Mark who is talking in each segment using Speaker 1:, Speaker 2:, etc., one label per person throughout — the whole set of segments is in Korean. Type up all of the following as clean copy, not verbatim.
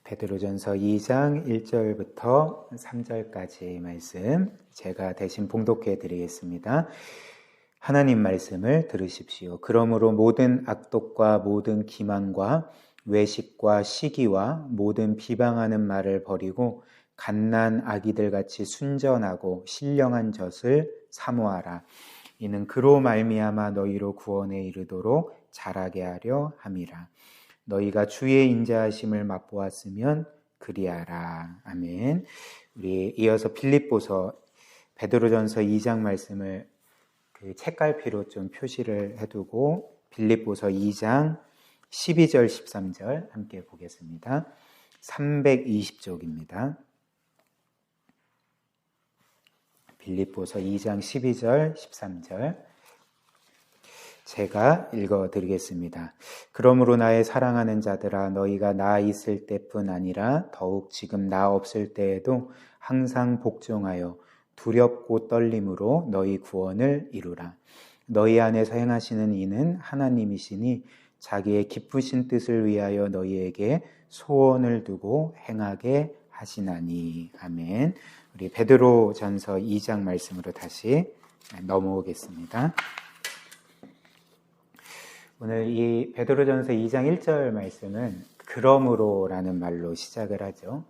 Speaker 1: 베드로전서 2장 1절부터 3절까지 말씀 제가 대신 봉독해 드리겠습니다. 하나님 말씀을 들으십시오. 그러므로 모든 악독과 모든 기만과 외식과 시기와 모든 비방하는 말을 버리고 갓난 아기들같이 순전하고 신령한 젖을 사모하라. 이는 그로 말미암아 너희로 구원에 이르도록 자라게 하려 함이라. 너희가 주의 인자하심을 맛보았으면 그리하라. 아멘. 우리 이어서 빌립보서 베드로전서 2장 말씀을 그 책갈피로 좀 표시를 해두고 빌립보서 2장 12절 13절 함께 보겠습니다. 320쪽입니다. 빌립보서 2장 12절 13절 제가 읽어드리겠습니다. 그러므로 나의 사랑하는 자들아, 너희가 나 있을 때뿐 아니라 더욱 지금 나 없을 때에도 항상 복종하여 두렵고 떨림으로 너희 구원을 이루라. 너희 안에서 행하시는 이는 하나님이시니 자기의 기쁘신 뜻을 위하여 너희에게 소원을 두고 행하게 하시나니. 아멘. 우리 베드로전서 2장 말씀으로 다시 넘어오겠습니다. 오늘 이 베드로전서 2장 1절 말씀은 그러므로라는 말로 시작을 하죠.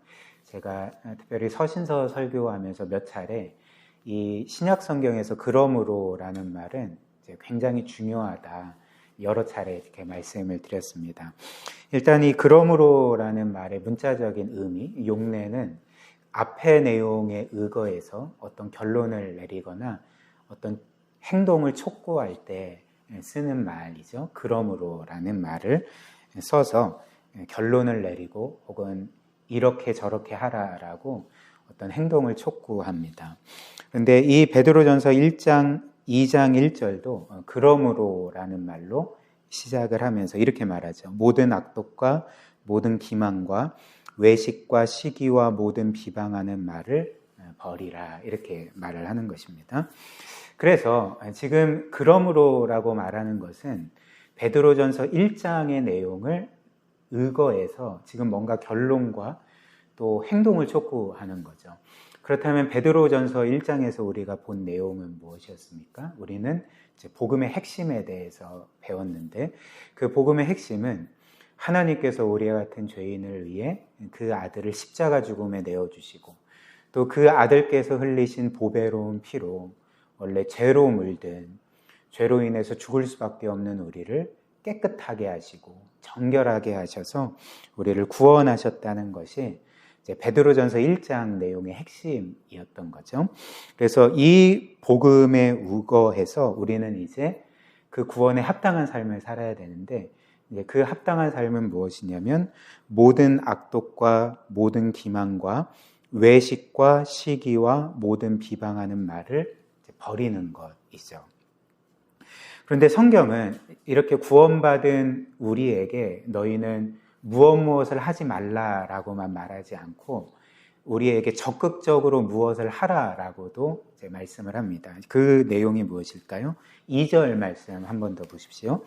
Speaker 1: 제가 특별히 서신서 설교하면서 몇 차례 이 신약 성경에서 그러므로라는 말은 굉장히 중요하다. 여러 차례 이렇게 말씀을 드렸습니다. 일단 이 그러므로라는 말의 문자적인 의미, 용례는 앞의 내용에 의거해서 어떤 결론을 내리거나 어떤 행동을 촉구할 때 쓰는 말이죠. 그러므로라는 말을 써서 결론을 내리고 혹은 이렇게 저렇게 하라라고 어떤 행동을 촉구합니다. 그런데 이 베드로전서 1장 2장 1절도 그러므로라는 말로 시작을 하면서 이렇게 말하죠. 모든 악독과 모든 기만과 외식과 시기와 모든 비방하는 말을 버리라. 이렇게 말을 하는 것입니다. 그래서 지금 그러므로라고 말하는 것은 베드로전서 1장의 내용을 의거해서 지금 뭔가 결론과 또 행동을 촉구하는 거죠. 그렇다면 베드로전서 1장에서 우리가 본 내용은 무엇이었습니까? 우리는 이제 복음의 핵심에 대해서 배웠는데 그 복음의 핵심은 하나님께서 우리와 같은 죄인을 위해 그 아들을 십자가 죽음에 내어주시고 또 그 아들께서 흘리신 보배로운 피로 원래 죄로 물든 죄로 인해서 죽을 수밖에 없는 우리를 깨끗하게 하시고 정결하게 하셔서 우리를 구원하셨다는 것이 이제 베드로전서 1장 내용의 핵심이었던 거죠. 그래서 이 복음에 우거해서 우리는 이제 그 구원에 합당한 삶을 살아야 되는데 이제 그 합당한 삶은 무엇이냐면 모든 악독과 모든 기만과 외식과 시기와 모든 비방하는 말을 버리는 것이죠. 그런데 성경은 이렇게 구원받은 우리에게 너희는 무엇을 하지 말라라고만 말하지 않고 우리에게 적극적으로 무엇을 하라라고도 이제 말씀을 합니다. 그 내용이 무엇일까요? 2절 말씀 한 번 더 보십시오.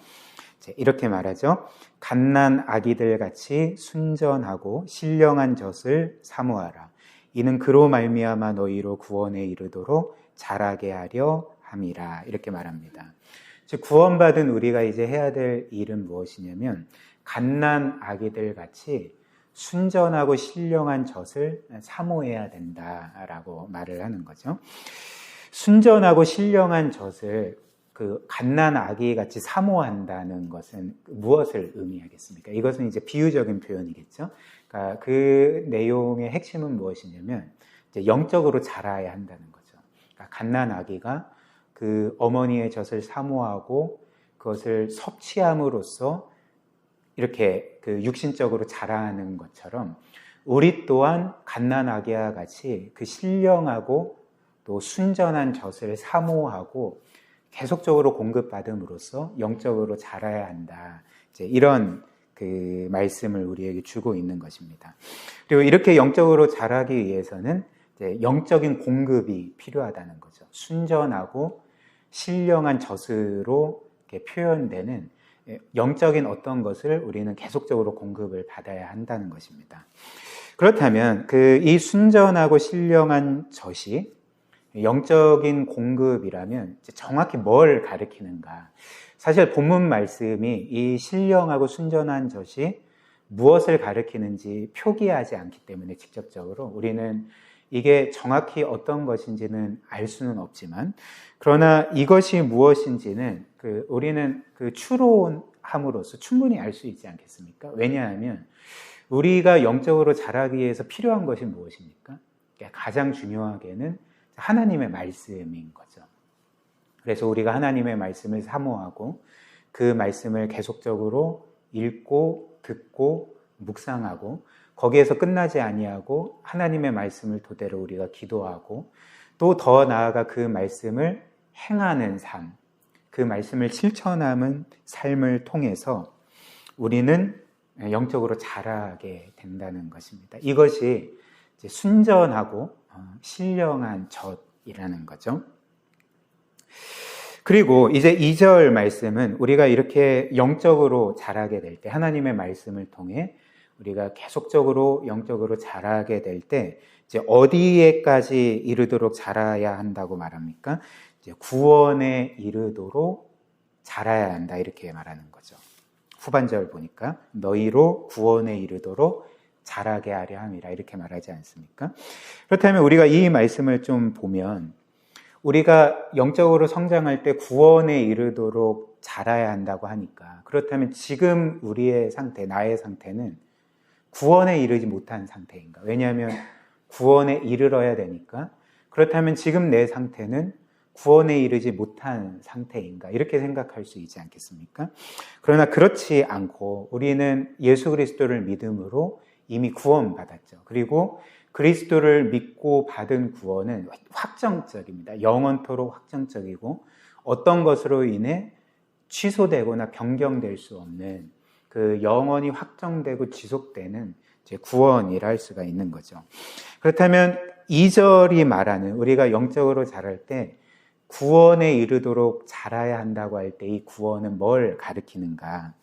Speaker 1: 이렇게 말하죠. 갓난 아기들 같이 순전하고 신령한 젖을 사모하라. 이는 그로 말미암아 너희로 구원에 이르도록 자라게 하려 함이라. 이렇게 말합니다. 즉 구원받은 우리가 이제 해야 될 일은 무엇이냐면 갓난 아기들 같이 순전하고 신령한 젖을 사모해야 된다라고 말을 하는 거죠. 순전하고 신령한 젖을 그 갓난 아기 같이 사모한다는 것은 무엇을 의미하겠습니까? 이것은 이제 비유적인 표현이겠죠. 그러니까 그 내용의 핵심은 무엇이냐면 이제 영적으로 자라야 한다는 거죠. 그러니까 갓난 아기가 그 어머니의 젖을 사모하고 그것을 섭취함으로써 이렇게 그 육신적으로 자라는 것처럼 우리 또한 갓난 아기와 같이 그 신령하고 또 순전한 젖을 사모하고 계속적으로 공급받음으로써 영적으로 자라야 한다. 이제 이런 그 말씀을 우리에게 주고 있는 것입니다. 그리고 이렇게 영적으로 자라기 위해서는 이제 영적인 공급이 필요하다는 거죠. 순전하고 신령한 젖으로 이렇게 표현되는 영적인 어떤 것을 우리는 계속적으로 공급을 받아야 한다는 것입니다. 그렇다면 이 순전하고 신령한 젖이 영적인 공급이라면 정확히 뭘 가리키는가? 사실 본문 말씀이 이 신령하고 순전한 젖이 무엇을 가리키는지 표기하지 않기 때문에 직접적으로 우리는 이게 정확히 어떤 것인지는 알 수는 없지만, 그러나 이것이 무엇인지는 우리는 추론함으로써 충분히 알 수 있지 않겠습니까? 왜냐하면 우리가 영적으로 자라기 위해서 필요한 것이 무엇입니까? 가장 중요하게는 하나님의 말씀인 거죠. 그래서 우리가 하나님의 말씀을 사모하고 그 말씀을 계속적으로 읽고 듣고 묵상하고 거기에서 끝나지 아니하고 하나님의 말씀을 토대로 우리가 기도하고 또 더 나아가 그 말씀을 행하는 삶, 그 말씀을 실천하는 삶을 통해서 우리는 영적으로 자라게 된다는 것입니다. 이것이 이제 순전하고 신령한 젖이라는 거죠. 그리고 이제 2절 말씀은 우리가 이렇게 영적으로 자라게 될 때, 하나님의 말씀을 통해 우리가 계속적으로 영적으로 자라게 될 때 이제 어디에까지 이르도록 자라야 한다고 말합니까? 이제 구원에 이르도록 자라야 한다, 이렇게 말하는 거죠. 후반절 보니까 너희로 구원에 이르도록 자라게 하려 함이라, 이렇게 말하지 않습니까? 그렇다면 우리가 이 말씀을 좀 보면 우리가 영적으로 성장할 때 구원에 이르도록 자라야 한다고 하니까, 그렇다면 지금 우리의 상태, 나의 상태는 구원에 이르지 못한 상태인가? 왜냐하면 구원에 이르러야 되니까. 그렇다면 지금 내 상태는 구원에 이르지 못한 상태인가? 이렇게 생각할 수 있지 않겠습니까? 그러나 그렇지 않고 우리는 예수 그리스도를 믿음으로 이미 구원받았죠. 그리고 그리스도를 믿고 받은 구원은 확정적입니다. 영원토록 확정적이고 어떤 것으로 인해 취소되거나 변경될 수 없는 그 영원히 확정되고 지속되는 이제 구원이라 할 수가 있는 거죠. 그렇다면 2절이 말하는 우리가 영적으로 자랄 때 구원에 이르도록 자라야 한다고 할 때 이 구원은 뭘 가리키는가?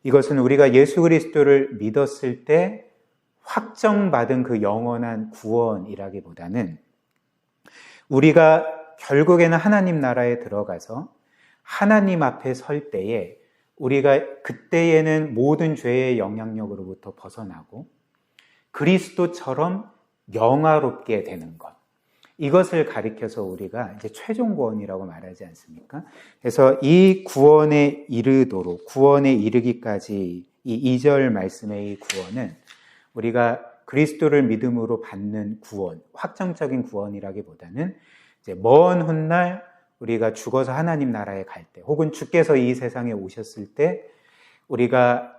Speaker 1: 이것은 우리가 예수 그리스도를 믿었을 때 확정받은 그 영원한 구원이라기보다는 우리가 결국에는 하나님 나라에 들어가서 하나님 앞에 설 때에 우리가 그때에는 모든 죄의 영향력으로부터 벗어나고 그리스도처럼 영화롭게 되는 것, 이것을 가리켜서 우리가 이제 최종 구원이라고 말하지 않습니까? 그래서 이 구원에 이르도록, 구원에 이르기까지 이 2절 말씀의 이 구원은 우리가 그리스도를 믿음으로 받는 구원, 확정적인 구원이라기보다는 이제 먼 훗날 우리가 죽어서 하나님 나라에 갈 때, 혹은 주께서 이 세상에 오셨을 때 우리가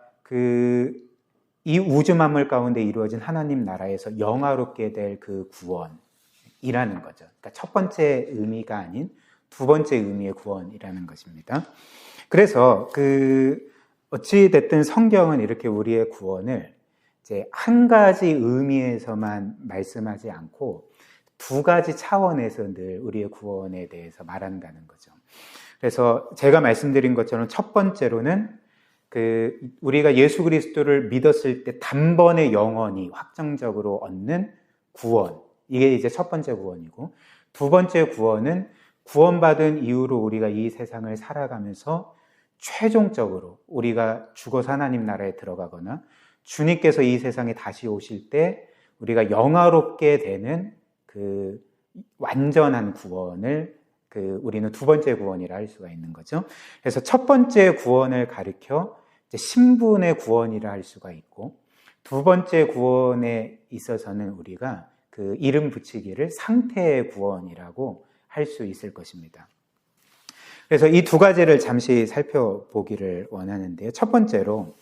Speaker 1: 이 우주 만물 가운데 이루어진 하나님 나라에서 영화롭게 될 그 구원이라는 거죠. 그러니까 첫 번째 의미가 아닌 두 번째 의미의 구원이라는 것입니다. 그래서 어찌 됐든 성경은 이렇게 우리의 구원을 이제 한 가지 의미에서만 말씀하지 않고 두 가지 차원에서 늘 우리의 구원에 대해서 말한다는 거죠. 그래서 제가 말씀드린 것처럼 첫 번째로는 우리가 예수 그리스도를 믿었을 때 단번에 영원히 확정적으로 얻는 구원, 이게 이제 첫 번째 구원이고, 두 번째 구원은 구원받은 이후로 우리가 이 세상을 살아가면서 최종적으로 우리가 죽어서 하나님 나라에 들어가거나 주님께서 이 세상에 다시 오실 때 우리가 영화롭게 되는 그 완전한 구원을 우리는 두 번째 구원이라 할 수가 있는 거죠. 그래서 첫 번째 구원을 가리켜 이제 신분의 구원이라 할 수가 있고, 두 번째 구원에 있어서는 우리가 그 이름 붙이기를 상태의 구원이라고 할 수 있을 것입니다. 그래서 이 두 가지를 잠시 살펴보기를 원하는데요. 첫 번째로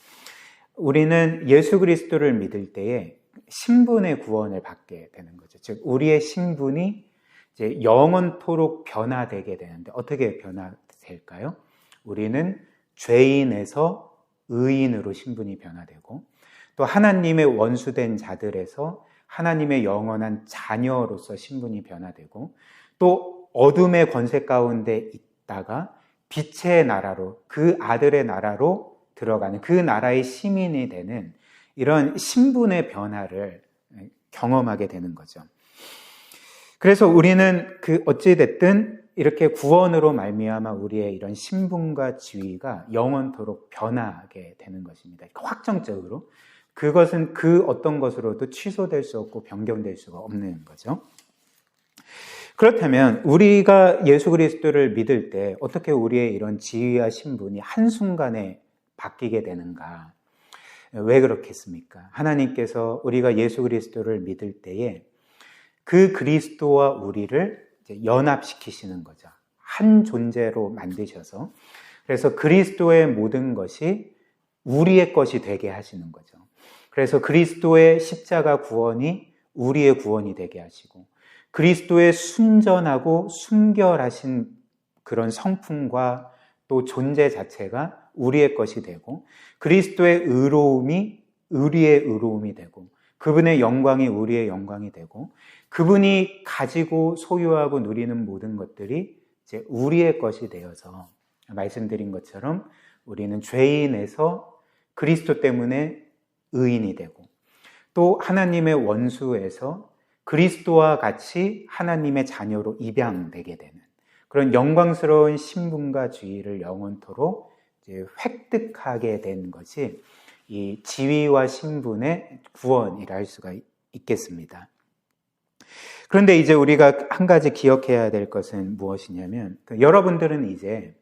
Speaker 1: 우리는 예수 그리스도를 믿을 때에 신분의 구원을 받게 되는 거죠. 즉 우리의 신분이 이제 영원토록 변화되게 되는데, 어떻게 변화될까요? 우리는 죄인에서 의인으로 신분이 변화되고, 또 하나님의 원수된 자들에서 하나님의 영원한 자녀로서 신분이 변화되고, 또 어둠의 권세 가운데 있다가 빛의 나라로, 그 아들의 나라로 들어가는, 그 나라의 시민이 되는 이런 신분의 변화를 경험하게 되는 거죠. 그래서 우리는 어찌됐든 이렇게 구원으로 말미암아 우리의 이런 신분과 지위가 영원토록 변하게 되는 것입니다. 확정적으로. 그것은 그 어떤 것으로도 취소될 수 없고 변경될 수가 없는 거죠. 그렇다면 우리가 예수 그리스도를 믿을 때 어떻게 우리의 이런 지위와 신분이 한순간에 바뀌게 되는가? 왜 그렇겠습니까? 하나님께서 우리가 예수 그리스도를 믿을 때에 그 그리스도와 우리를 연합시키시는 거죠. 한 존재로 만드셔서. 그래서 그리스도의 모든 것이 우리의 것이 되게 하시는 거죠. 그래서 그리스도의 십자가 구원이 우리의 구원이 되게 하시고, 그리스도의 순전하고 순결하신 그런 성품과 또 존재 자체가 우리의 것이 되고, 그리스도의 의로움이 우리의 의로움이 되고, 그분의 영광이 우리의 영광이 되고, 그분이 가지고 소유하고 누리는 모든 것들이 이제 우리의 것이 되어서, 말씀드린 것처럼 우리는 죄인에서 그리스도 때문에 의인이 되고, 또 하나님의 원수에서 그리스도와 같이 하나님의 자녀로 입양되게 되는 그런 영광스러운 신분과 지위를 영원토록 이제 획득하게 된 것이 이 지위와 신분의 구원이라 할 수가 있겠습니다. 그런데 이제 우리가 한 가지 기억해야 될 것은 무엇이냐면, 여러분들은 이제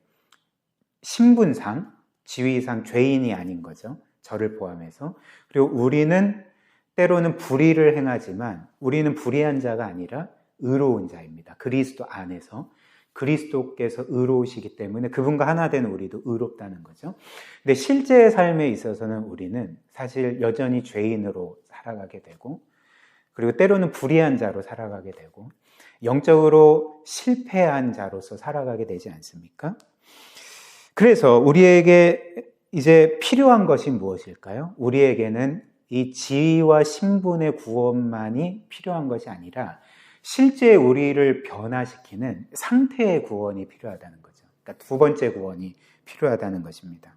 Speaker 1: 신분상, 지위상 죄인이 아닌 거죠. 저를 포함해서. 그리고 우리는 때로는 불의를 행하지만 우리는 불의한 자가 아니라 의로운 자입니다. 그리스도 안에서. 그리스도께서 의로우시기 때문에 그분과 하나 된 우리도 의롭다는 거죠. 근데 실제의 삶에 있어서는 우리는 사실 여전히 죄인으로 살아가게 되고, 그리고 때로는 불의한 자로 살아가게 되고, 영적으로 실패한 자로서 살아가게 되지 않습니까? 그래서 우리에게 이제 필요한 것이 무엇일까요? 우리에게는 이 지위와 신분의 구원만이 필요한 것이 아니라 실제 우리를 변화시키는 상태의 구원이 필요하다는 거죠. 그러니까 두 번째 구원이 필요하다는 것입니다.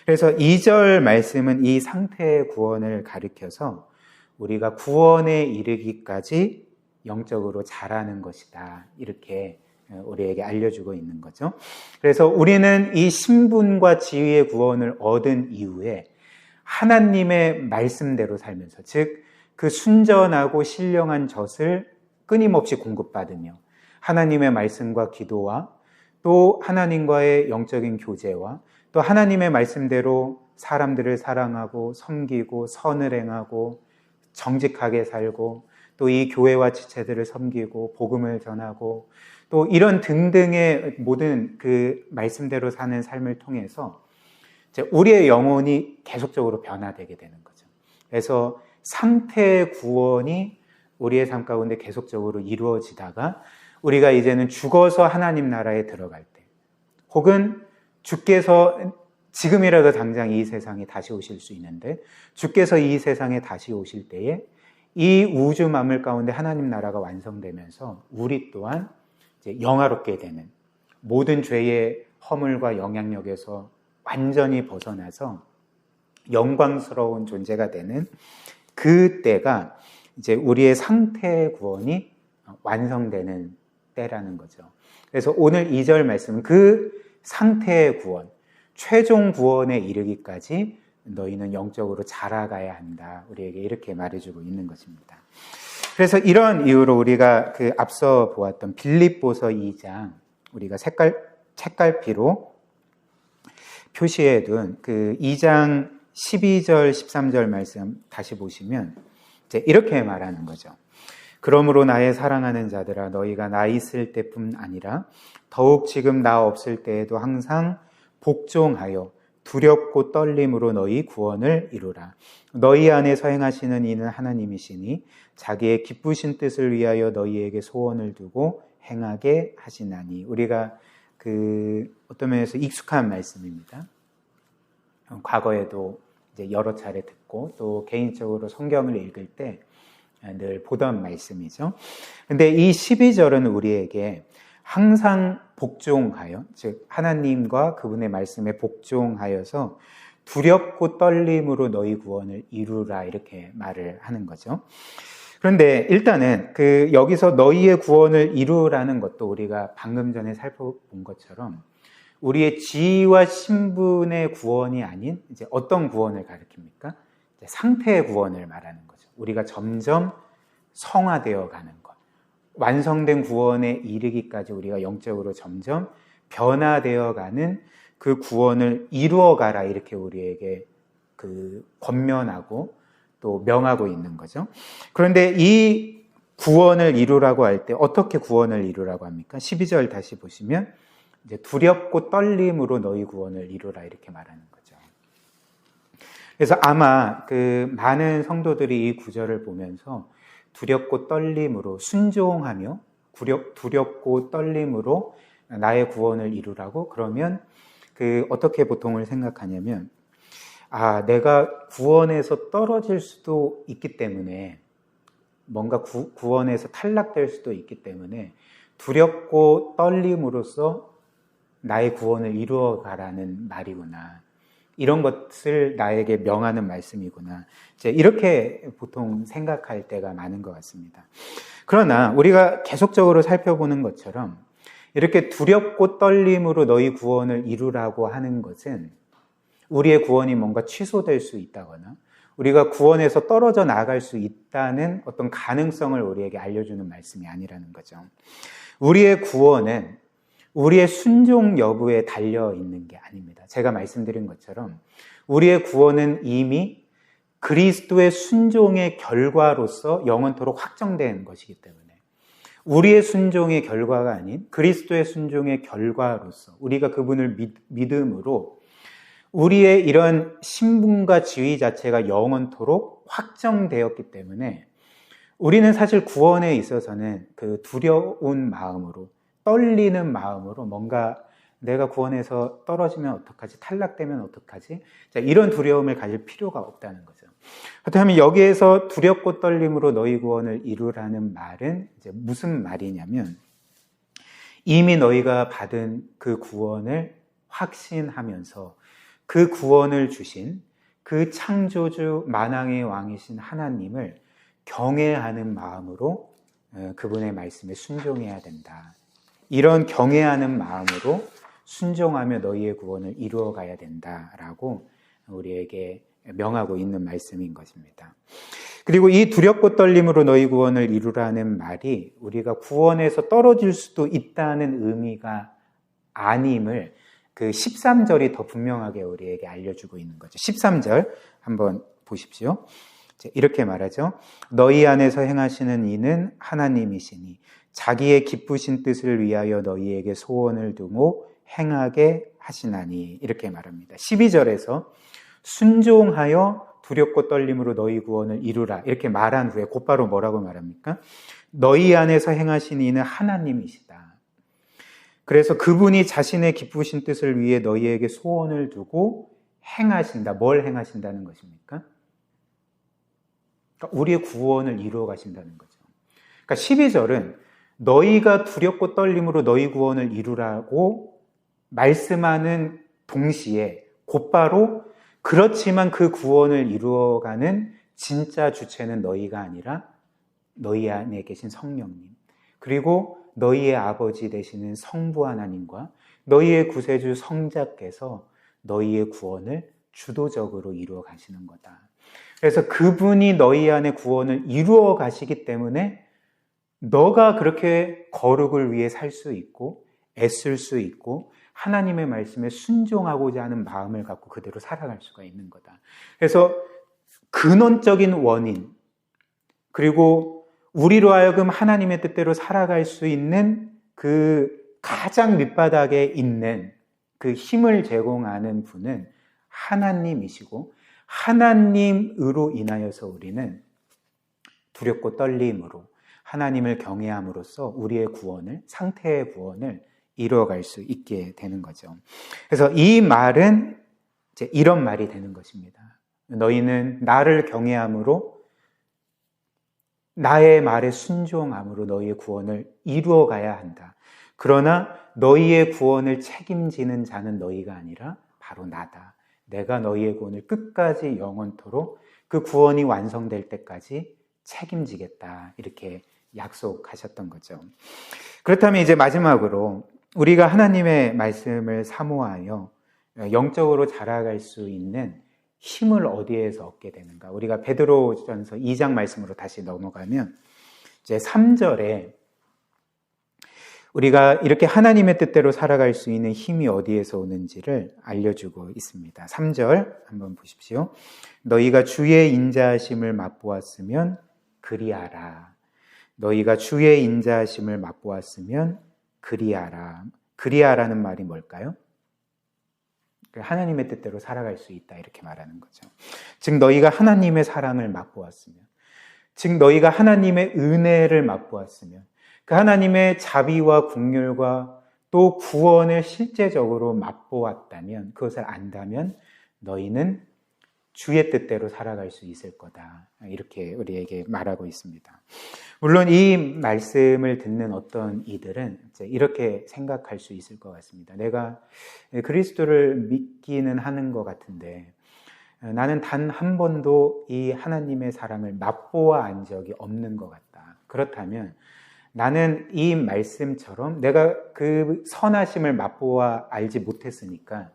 Speaker 1: 그래서 2절 말씀은 이 상태의 구원을 가리켜서 우리가 구원에 이르기까지 영적으로 자라는 것이다, 이렇게 우리에게 알려주고 있는 거죠. 그래서 우리는 이 신분과 지위의 구원을 얻은 이후에 하나님의 말씀대로 살면서, 즉 그 순전하고 신령한 젖을 끊임없이 공급받으며 하나님의 말씀과 기도와 또 하나님과의 영적인 교제와 또 하나님의 말씀대로 사람들을 사랑하고 섬기고 선을 행하고 정직하게 살고 또 이 교회와 지체들을 섬기고 복음을 전하고 또 이런 등등의 모든 그 말씀대로 사는 삶을 통해서 우리의 영혼이 계속적으로 변화되게 되는 거죠. 그래서 상태의 구원이 우리의 삶 가운데 계속적으로 이루어지다가 우리가 이제는 죽어서 하나님 나라에 들어갈 때, 혹은 주께서 지금이라도 당장 이 세상에 다시 오실 수 있는데 주께서 이 세상에 다시 오실 때에 이 우주 만물 가운데 하나님 나라가 완성되면서 우리 또한 이제 영화롭게 되는, 모든 죄의 허물과 영향력에서 완전히 벗어나서 영광스러운 존재가 되는 그때가 이제 우리의 상태의 구원이 완성되는 때라는 거죠. 그래서 오늘 2절 말씀은 그 상태의 구원, 최종 구원에 이르기까지 너희는 영적으로 자라가야 한다, 우리에게 이렇게 말해주고 있는 것입니다. 그래서 이런 이유로 우리가 그 앞서 보았던 빌립보서 2장, 우리가 책갈피로 표시해둔 그 2장 12절 13절 말씀 다시 보시면 이제 이렇게 말하는 거죠. 그러므로 나의 사랑하는 자들아, 너희가 나 있을 때뿐 아니라 더욱 지금 나 없을 때에도 항상 복종하여 두렵고 떨림으로 너희 구원을 이루라. 너희 안에서 행하시는 이는 하나님이시니 자기의 기쁘신 뜻을 위하여 너희에게 소원을 두고 행하게 하시나니. 우리가 어떤 면에서 익숙한 말씀입니다. 과거에도 이제 여러 차례 듣고 또 개인적으로 성경을 읽을 때 늘 보던 말씀이죠. 근데 이 12절은 우리에게 항상 복종하여, 즉 하나님과 그분의 말씀에 복종하여서 두렵고 떨림으로 너희 구원을 이루라, 이렇게 말을 하는 거죠. 그런데 일단은 여기서 너희의 구원을 이루라는 것도 우리가 방금 전에 살펴본 것처럼 우리의 지위와 신분의 구원이 아닌 이제 어떤 구원을 가리킵니까? 이제 상태의 구원을 말하는 거죠. 우리가 점점 성화되어 가는 것. 완성된 구원에 이르기까지 우리가 영적으로 점점 변화되어 가는 그 구원을 이루어 가라, 이렇게 우리에게 권면하고 또 명하고 있는 거죠. 그런데 이 구원을 이루라고 할 때 어떻게 구원을 이루라고 합니까? 12절 다시 보시면 이제 두렵고 떨림으로 너희 구원을 이루라, 이렇게 말하는 거죠. 그래서 아마 많은 성도들이 이 구절을 보면서 두렵고 떨림으로, 순종하며 두렵고 떨림으로 나의 구원을 이루라고, 그러면 어떻게 보통을 생각하냐면, 내가 구원에서 떨어질 수도 있기 때문에, 뭔가 구원에서 탈락될 수도 있기 때문에 두렵고 떨림으로써 나의 구원을 이루어 가라는 말이구나, 이런 것을 나에게 명하는 말씀이구나, 이렇게 보통 생각할 때가 많은 것 같습니다. 그러나 우리가 계속적으로 살펴보는 것처럼 이렇게 두렵고 떨림으로 너희 구원을 이루라고 하는 것은 우리의 구원이 뭔가 취소될 수 있다거나 우리가 구원에서 떨어져 나갈 수 있다는 어떤 가능성을 우리에게 알려주는 말씀이 아니라는 거죠. 우리의 구원은 우리의 순종 여부에 달려 있는 게 아닙니다. 제가 말씀드린 것처럼 우리의 구원은 이미 그리스도의 순종의 결과로서 영원토록 확정된 것이기 때문에, 우리의 순종의 결과가 아닌 그리스도의 순종의 결과로서 우리가 그분을 믿음으로 우리의 이런 신분과 지위 자체가 영원토록 확정되었기 때문에 우리는 사실 구원에 있어서는 두려운 마음으로, 떨리는 마음으로, 뭔가 내가 구원에서 떨어지면 어떡하지? 탈락되면 어떡하지? 이런 두려움을 가질 필요가 없다는 거죠. 그렇다면 여기에서 두렵고 떨림으로 너희 구원을 이루라는 말은 이제 무슨 말이냐면, 이미 너희가 받은 그 구원을 확신하면서 그 구원을 주신 그 창조주 만왕의 왕이신 하나님을 경외하는 마음으로 그분의 말씀에 순종해야 된다. 이런 경외하는 마음으로 순종하며 너희의 구원을 이루어 가야 된다라고 우리에게 명하고 있는 말씀인 것입니다. 그리고 이 두렵고 떨림으로 너희 구원을 이루라는 말이 우리가 구원에서 떨어질 수도 있다는 의미가 아님을 13절이 더 분명하게 우리에게 알려주고 있는 거죠. 13절 한번 보십시오. 이렇게 말하죠. 너희 안에서 행하시는 이는 하나님이시니 자기의 기쁘신 뜻을 위하여 너희에게 소원을 두고 행하게 하시나니, 이렇게 말합니다. 12절에서 순종하여 두렵고 떨림으로 너희 구원을 이루라, 이렇게 말한 후에 곧바로 뭐라고 말합니까? 너희 안에서 행하신 이는 하나님이시다. 그래서 그분이 자신의 기쁘신 뜻을 위해 너희에게 소원을 두고 행하신다. 뭘 행하신다는 것입니까? 그러니까 우리의 구원을 이루어 가신다는 거죠. 그러니까 12절은 너희가 두렵고 떨림으로 너희 구원을 이루라고 말씀하는 동시에 곧바로 그렇지만 그 구원을 이루어가는 진짜 주체는 너희가 아니라 너희 안에 계신 성령님, 그리고 너희의 아버지 되시는 성부 하나님과 너희의 구세주 성자께서 너희의 구원을 주도적으로 이루어 가시는 거다. 그래서 그분이 너희 안에 구원을 이루어 가시기 때문에 너가 그렇게 거룩을 위해 살 수 있고 애쓸 수 있고 하나님의 말씀에 순종하고자 하는 마음을 갖고 그대로 살아갈 수가 있는 거다. 그래서 근원적인 원인, 그리고 우리로 하여금 하나님의 뜻대로 살아갈 수 있는 그 가장 밑바닥에 있는 그 힘을 제공하는 분은 하나님이시고, 하나님으로 인하여서 우리는 두렵고 떨림으로 하나님을 경외함으로써 우리의 구원을, 상태의 구원을 이루어갈 수 있게 되는 거죠. 그래서 이 말은 이제 이런 말이 되는 것입니다. 너희는 나를 경외함으로, 나의 말에 순종함으로 너희의 구원을 이루어 가야 한다. 그러나 너희의 구원을 책임지는 자는 너희가 아니라 바로 나다. 내가 너희의 구원을 끝까지 영원토록 그 구원이 완성될 때까지 책임지겠다. 이렇게 약속하셨던 거죠. 그렇다면 이제 마지막으로 우리가 하나님의 말씀을 사모하여 영적으로 자라갈 수 있는 힘을 어디에서 얻게 되는가? 우리가 베드로전서 2장 말씀으로 다시 넘어가면 이제 3절에 우리가 이렇게 하나님의 뜻대로 살아갈 수 있는 힘이 어디에서 오는지를 알려주고 있습니다. 3절 한번 보십시오. 너희가 주의 인자하심을 맛보았으면 그리하라. 너희가 주의 인자하심을 맛보았으면 그리하라. 그리하라는 말이 뭘까요? 하나님의 뜻대로 살아갈 수 있다 이렇게 말하는 거죠. 즉 너희가 하나님의 사랑을 맛보았으면, 즉 너희가 하나님의 은혜를 맛보았으면, 그 하나님의 자비와 긍휼과 또 구원을 실제적으로 맛보았다면, 그것을 안다면 너희는 주의 뜻대로 살아갈 수 있을 거다. 이렇게 우리에게 말하고 있습니다. 물론 이 말씀을 듣는 어떤 이들은 이렇게 생각할 수 있을 것 같습니다. 내가 그리스도를 믿기는 하는 것 같은데 나는 단 한 번도 이 하나님의 사랑을 맛보아 안 적이 없는 것 같다. 그렇다면 나는 이 말씀처럼 내가 그 선하심을 맛보아 알지 못했으니까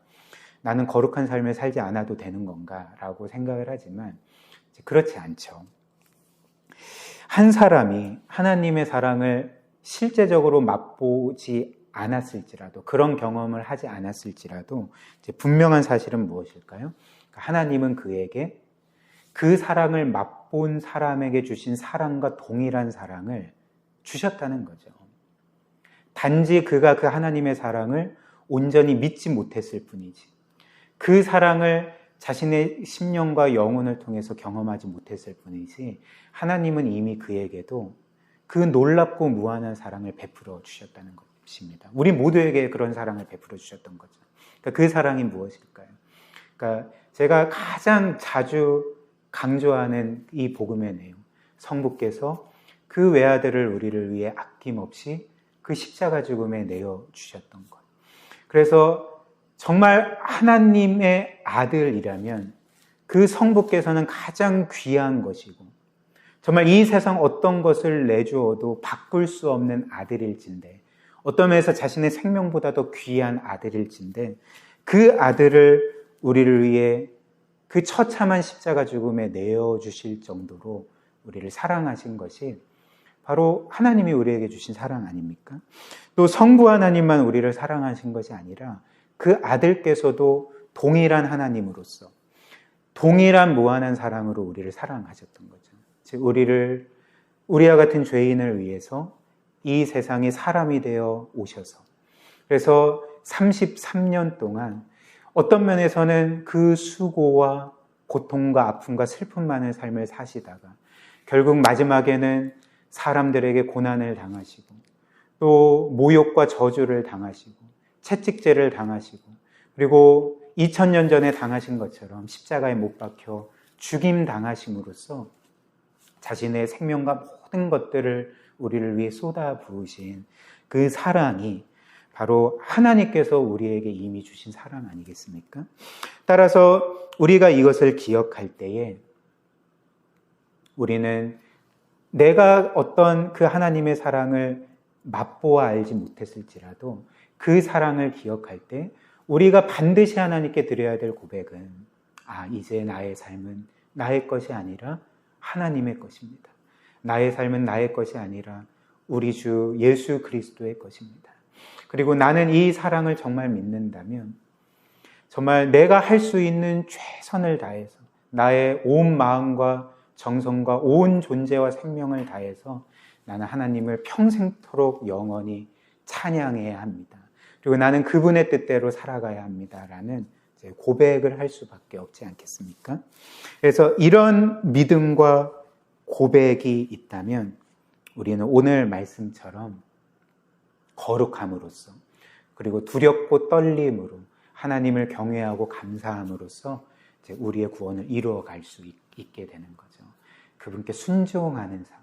Speaker 1: 나는 거룩한 삶을 살지 않아도 되는 건가라고 생각을 하지만 그렇지 않죠. 한 사람이 하나님의 사랑을 실제적으로 맛보지 않았을지라도, 그런 경험을 하지 않았을지라도 분명한 사실은 무엇일까요? 하나님은 그에게 그 사랑을 맛본 사람에게 주신 사랑과 동일한 사랑을 주셨다는 거죠. 단지 그가 그 하나님의 사랑을 온전히 믿지 못했을 뿐이지, 그 사랑을 자신의 심령과 영혼을 통해서 경험하지 못했을 뿐이지 하나님은 이미 그에게도 그 놀랍고 무한한 사랑을 베풀어 주셨다는 것입니다. 우리 모두에게 그런 사랑을 베풀어 주셨던 거죠. 그러니까 그 사랑이 무엇일까요? 그러니까 제가 가장 자주 강조하는 이 복음의 내용, 성부께서 그 외아들을 우리를 위해 아낌없이 그 십자가 죽음에 내어주셨던 것. 그래서 정말 하나님의 아들이라면 그 성부께서는 가장 귀한 것이고 정말 이 세상 어떤 것을 내주어도 바꿀 수 없는 아들일진데, 어떤 면에서 자신의 생명보다도 귀한 아들일진데 그 아들을 우리를 위해 그 처참한 십자가 죽음에 내어주실 정도로 우리를 사랑하신 것이 바로 하나님이 우리에게 주신 사랑 아닙니까? 또 성부 하나님만 우리를 사랑하신 것이 아니라 그 아들께서도 동일한 하나님으로서 동일한 무한한 사랑으로 우리를 사랑하셨던 거죠. 즉 우리와 같은 죄인을 위해서 이 세상에 사람이 되어 오셔서, 그래서 33년 동안 어떤 면에서는 그 수고와 고통과 아픔과 슬픔만의 삶을 사시다가 결국 마지막에는 사람들에게 고난을 당하시고 또 모욕과 저주를 당하시고 채찍질을 당하시고 그리고 2000년 전에 당하신 것처럼 십자가에 못 박혀 죽임 당하심으로써 자신의 생명과 모든 것들을 우리를 위해 쏟아 부으신 그 사랑이 바로 하나님께서 우리에게 이미 주신 사랑 아니겠습니까? 따라서 우리가 이것을 기억할 때에 우리는 내가 어떤 그 하나님의 사랑을 맛보아 알지 못했을지라도 그 사랑을 기억할 때 우리가 반드시 하나님께 드려야 될 고백은 이제 나의 삶은 나의 것이 아니라 하나님의 것입니다. 나의 삶은 나의 것이 아니라 우리 주 예수 그리스도의 것입니다. 그리고 나는 이 사랑을 정말 믿는다면 정말 내가 할 수 있는 최선을 다해서 나의 온 마음과 정성과 온 존재와 생명을 다해서 나는 하나님을 평생토록 영원히 찬양해야 합니다. 그리고 나는 그분의 뜻대로 살아가야 합니다라는 고백을 할 수밖에 없지 않겠습니까? 그래서 이런 믿음과 고백이 있다면 우리는 오늘 말씀처럼 거룩함으로써 그리고 두렵고 떨림으로 하나님을 경외하고 감사함으로써 우리의 구원을 이루어갈 수 있게 되는 거죠. 그분께 순종하는 삶.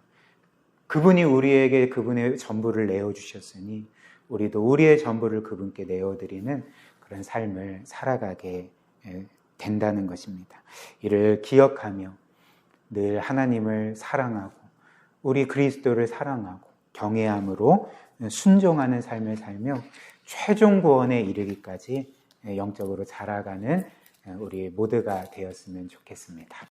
Speaker 1: 그분이 우리에게 그분의 전부를 내어주셨으니 우리도 우리의 전부를 그분께 내어드리는 그런 삶을 살아가게 된다는 것입니다. 이를 기억하며 늘 하나님을 사랑하고 우리 그리스도를 사랑하고 경외함으로 순종하는 삶을 살며 최종 구원에 이르기까지 영적으로 자라가는 우리 모두가 되었으면 좋겠습니다.